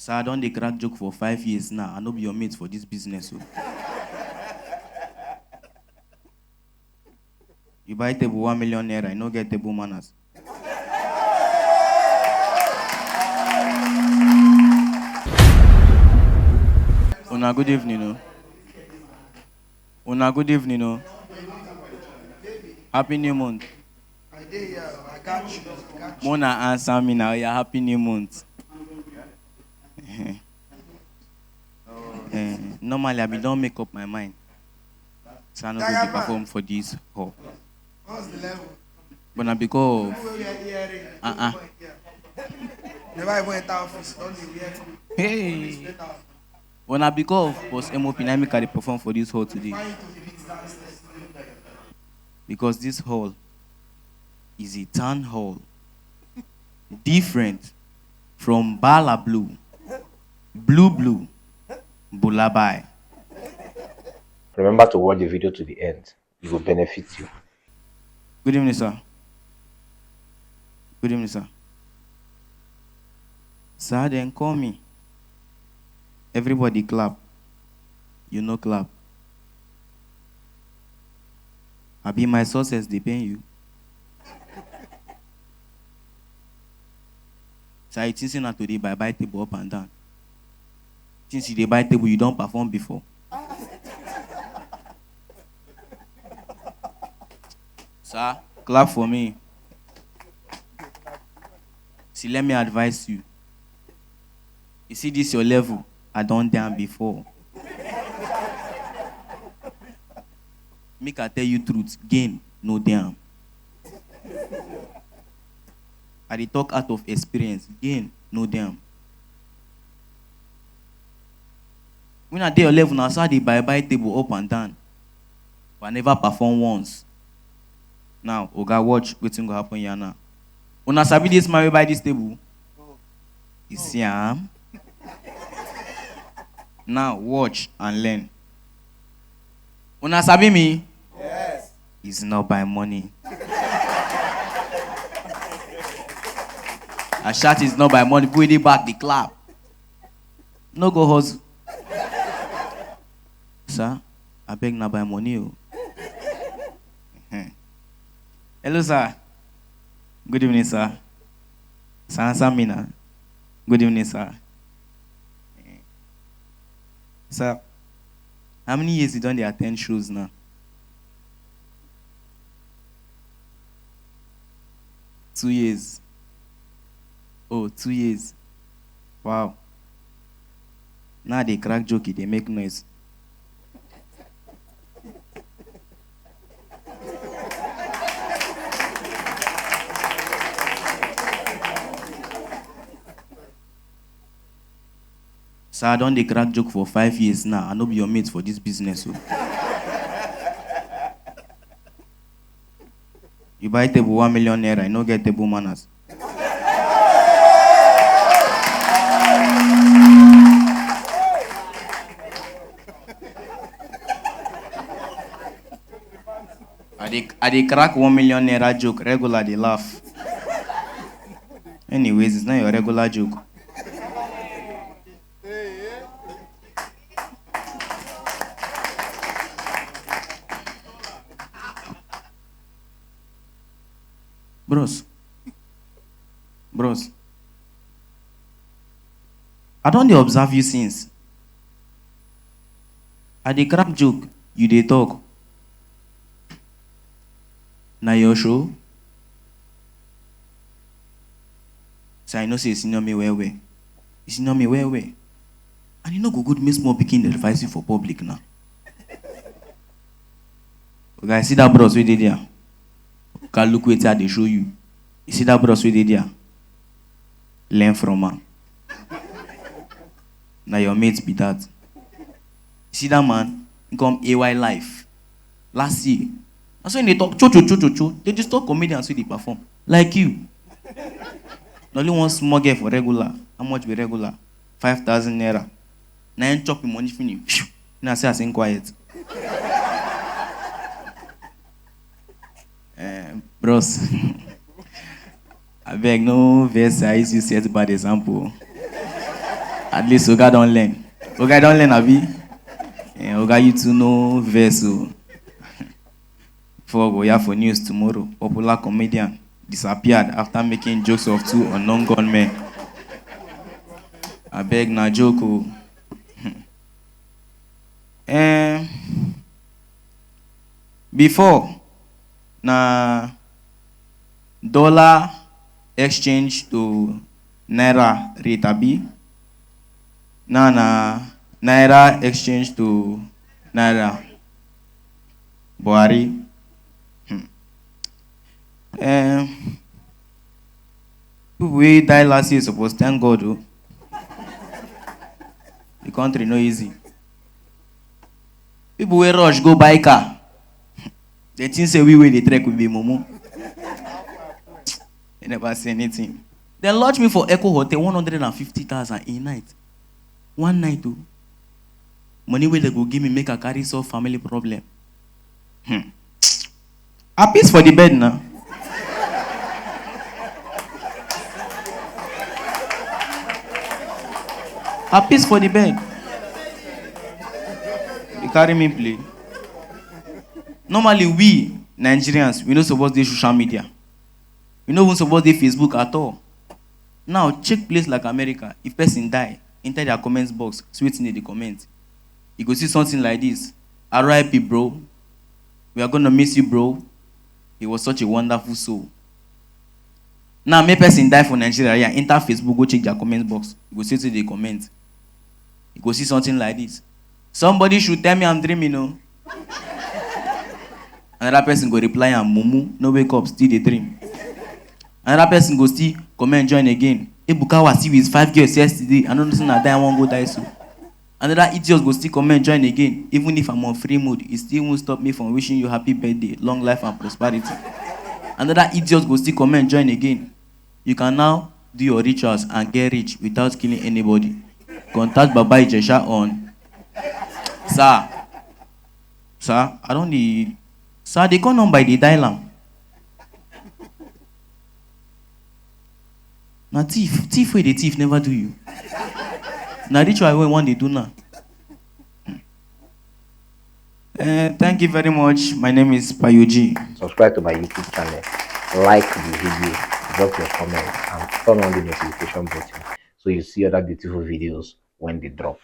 So I don't dey crack joke for 5 years now. I no be your mate for this business. So. You buy table 1 million naira, I no get table manners. Una good evening, no. Una good evening, no. Happy New Month. I got you. Mona answer me now. Yeah, Happy New Month. Normally, I don't make up my mind. So I no go dey perform for this hall. What's the level? But now because Never even enter office. Don't they wear? hey. But now because was M.O.P. I make I dey perform for this hall today. Because this hall is a town hall. Different from Bala Blue, Blue, Bulabai. Remember to watch the video to the end. It will benefit you. Good evening, sir. Good evening, sir. Sir, then call me. Everybody clap. You know clap. I be my sources, they pay you. So I think not today buy table up and down. Since you buy table, you don't perform before. Sir, clap for me. See, let me advise you. You see this your level, I done down before. Make I tell you truth, gain, no damn. I dey talk out of experience, gain, no damn. When I dey your level, now so I dey buy table up and down. But I never perform once. Now, Oga, watch wetin go happen here now. Una sabi this man wey buy this table? You see am? Now, watch and learn. Una sabi me? Yes. It's not by money. A shot is not by money. Put it back, the clap. No go hustle. Sir, I beg not by money. Oh. Hello, sir. Good evening, sir. Sir, answer me now. Good evening, sir. Sir, how many years you done the attend shows now? 2 years. Oh, 2 years. Wow. Now they crack joke, they make noise. So I done the crack joke for 5 years now. I no be your mate for this business. So. You buy table 1 million naira, I no get table manners. I dey crack 1 million naira joke, regular they laugh. Anyways, it's not your regular joke. Bros. I don't dey observe you since. I dey crack joke, you dey talk. Na your show? So I know say you senior me well. You senior me well. And you know go good make small pikin advise you for public now. Okay, see that bros wey dey there? Okay, look wetin I dey show you. You see that bros wey dey there? Learn from am. Now your mate be that. You see that man? He come AY Life. Last year. That's when they talk cho. They just talk comedians wey dey perform. Like you. Only one small girl for regular. How much be regular? 5,000 naira. Now you chop your money finish. Now say I sing quiet. Bros. I beg no verse I use you set bad example. At least Oga don't learn. Oga don't learn, Abi. Oga, you to know verse. Before we have for news tomorrow, popular comedian disappeared after making jokes of two unknown gunmen. I beg na joke. Before na dollar exchange to naira rate abi. Now na naira exchange to naira. Buhari. People wey die last year suppose thank God. Oh. The country no easy. People wey rush go buy car. They think say we dey trek with the mumu. They never say anything. They lodge me for Echo Hotel 150,000 a night. One night too. Money wey they go give me make I carry solve family problem. A piece for the bed now. A piece for the bed. You carry me play. Normally we Nigerians, we no suppose dey social media. We no even suppose dey Facebook at all. Now check place like America. If person die, enter their comments box, see wetin dey comment. You go see something like this. R.I.P. bro. We are gonna miss you, bro. He was such a wonderful soul. Now, make person die for Nigeria. Yeah, enter Facebook, go check their comment box. You go see wetin dey comment. You go see something like this. Somebody should tell me I'm dreaming, no. Another person go reply am mumu, no wake up, still dey dream. Another person go still comment join again. Ebuka was see with 5 girls yesterday. I don't know that I won't go die soon. Another idiot go still comment join again. Even if I'm on free mood, it still won't stop me from wishing you happy birthday, long life and prosperity. Another idiot go still comment join again. You can now do your rituals and get rich without killing anybody. Contact Baba Ijesha on. Sir, I don't need. Sir, they call on by the dial. Now thief where the thief never do you. Now ritual we want they do now. Thank you very much. My name is Payuji. Subscribe to my YouTube channel, like the video, drop your comments, and turn on the notification button so you see other beautiful videos when they drop.